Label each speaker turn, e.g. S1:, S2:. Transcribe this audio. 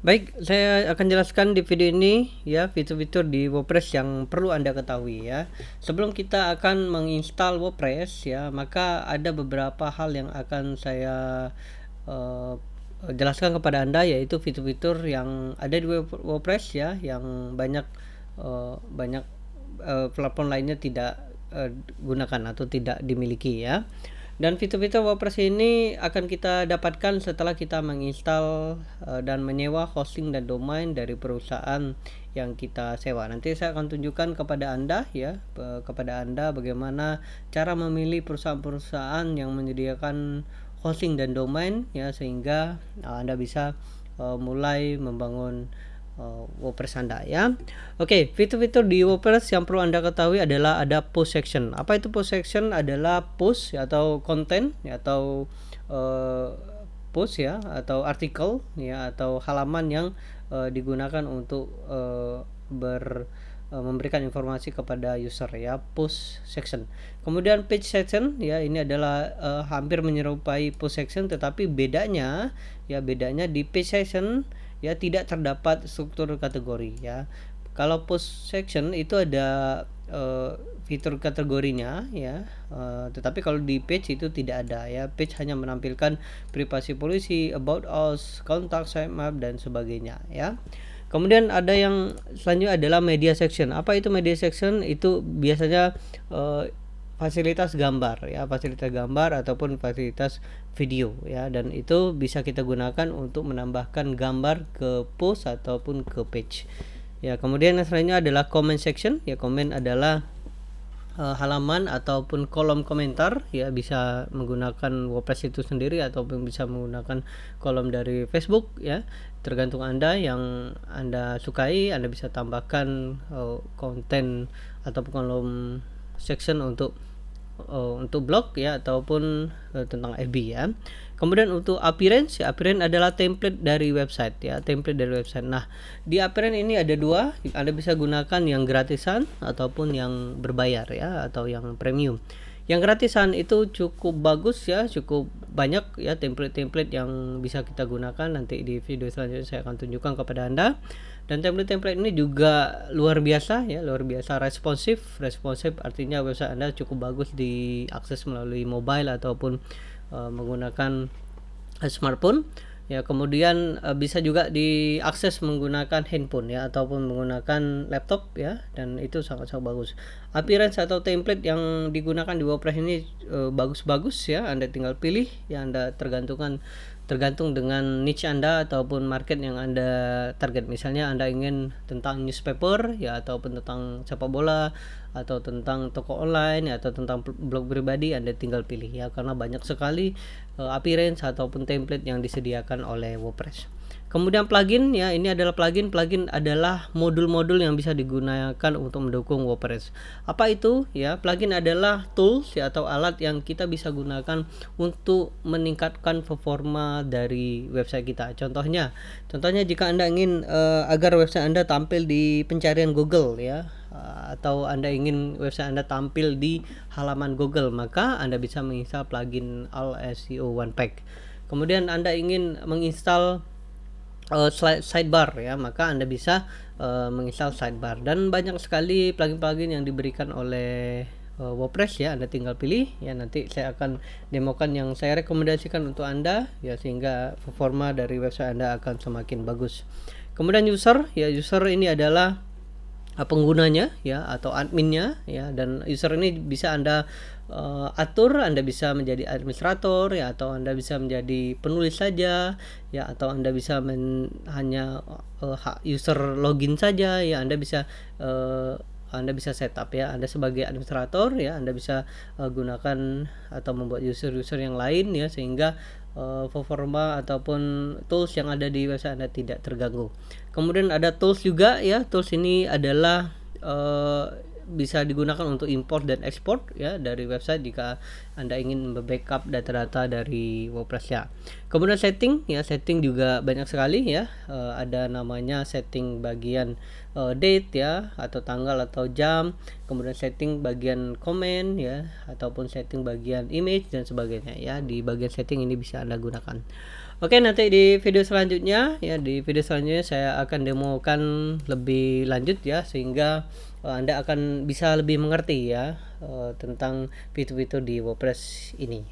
S1: Baik, saya akan jelaskan di video ini ya fitur-fitur di WordPress yang perlu Anda ketahui ya. Sebelum kita akan menginstal WordPress ya, maka ada beberapa hal yang akan saya eh, jelaskan kepada Anda, yaitu fitur-fitur yang ada di WordPress ya, yang banyak platform lainnya tidak gunakan atau tidak dimiliki ya. Dan fitur-fitur WordPress ini akan kita dapatkan setelah kita menginstal dan menyewa hosting dan domain dari perusahaan yang kita sewa. Nanti saya akan tunjukkan kepada Anda ya, kepada Anda bagaimana cara memilih perusahaan-perusahaan yang menyediakan hosting dan domain ya, sehingga Anda bisa mulai membangun WordPress Anda ya. Oke, fitur-fitur di WordPress yang perlu Anda ketahui adalah ada post section. Apa itu post section? Adalah post atau konten ya, atau post ya, atau artikel ya, atau halaman yang digunakan untuk memberikan informasi kepada user ya, post section. Kemudian page section ya, ini adalah hampir menyerupai post section, tetapi bedanya di page section ya tidak terdapat struktur kategori ya. Kalau post section itu ada fitur kategorinya ya, tetapi kalau di page itu tidak ada ya. Page hanya menampilkan privasi policy, about us, contact, sitemap dan sebagainya ya. Kemudian ada yang selanjutnya adalah media section. Apa itu media section? Itu biasanya fasilitas gambar ya, fasilitas gambar ataupun fasilitas video ya, dan itu bisa kita gunakan untuk menambahkan gambar ke post ataupun ke page ya. Kemudian yang selanjutnya adalah comment section ya. Comment adalah halaman ataupun kolom komentar ya, bisa menggunakan WordPress itu sendiri ataupun bisa menggunakan kolom dari Facebook ya, tergantung Anda yang Anda sukai. Anda bisa tambahkan konten ataupun kolom section untuk blog ya, ataupun tentang FB ya. Kemudian untuk appearance ya, appearance adalah template dari website ya, template dari website. Nah, di appearance ini ada dua, Anda bisa gunakan yang gratisan ataupun yang berbayar ya, atau yang premium. Yang gratisan itu cukup bagus ya, cukup banyak ya template-template yang bisa kita gunakan. Nanti di video selanjutnya saya akan tunjukkan kepada Anda. Dan template-template ini juga luar biasa ya, luar biasa responsif. Responsif artinya website Anda cukup bagus diakses melalui mobile ataupun menggunakan smartphone ya. Kemudian bisa juga diakses menggunakan handphone ya, ataupun menggunakan laptop ya, dan itu sangat-sangat bagus. Appearance atau template yang digunakan di WordPress ini bagus-bagus ya. Anda tinggal pilih ya, Anda tergantung dengan niche Anda ataupun market yang Anda target. Misalnya Anda ingin tentang newspaper ya, ataupun tentang sepak bola, atau tentang toko online ya, atau tentang blog pribadi, Anda tinggal pilih ya, karena banyak sekali appearance ataupun template yang disediakan oleh WordPress. Kemudian plugin ya, ini adalah plugin. Plugin adalah modul-modul yang bisa digunakan untuk mendukung WordPress. Apa itu ya? Plugin adalah tools ya, atau alat yang kita bisa gunakan untuk meningkatkan performa dari website kita. Contohnya jika Anda ingin agar website Anda tampil di pencarian Google ya, atau Anda ingin website Anda tampil di halaman Google, maka Anda bisa menginstal plugin All SEO One Pack. Kemudian Anda ingin menginstal sidebar ya, maka Anda bisa menginstal sidebar. Dan banyak sekali plugin-plugin yang diberikan oleh WordPress ya. Anda tinggal pilih ya, nanti saya akan demokan yang saya rekomendasikan untuk Anda ya, sehingga performa dari website Anda akan semakin bagus. Kemudian user ya, user ini adalah penggunanya ya, atau adminnya ya, dan user ini bisa Anda atur. Anda bisa menjadi administrator ya, atau Anda bisa menjadi penulis saja ya, atau Anda bisa hanya user login saja ya. Anda bisa setup ya, Anda sebagai administrator ya, Anda bisa gunakan atau membuat user-user yang lain ya, sehingga performa ataupun tools yang ada di website Anda tidak terganggu. Kemudian ada tools juga ya. Tools ini adalah bisa digunakan untuk import dan export ya dari website jika Anda ingin backup data-data dari WordPress ya. Kemudian setting ya, setting juga banyak sekali ya. Ada namanya setting bagian date ya, atau tanggal atau jam. Kemudian setting bagian comment ya, ataupun setting bagian image dan sebagainya ya. Di bagian setting ini bisa Anda gunakan. Oke, nanti di video selanjutnya ya, di video selanjutnya saya akan demokan lebih lanjut ya, sehingga Anda akan bisa lebih mengerti ya tentang fitur-fitur di WordPress ini.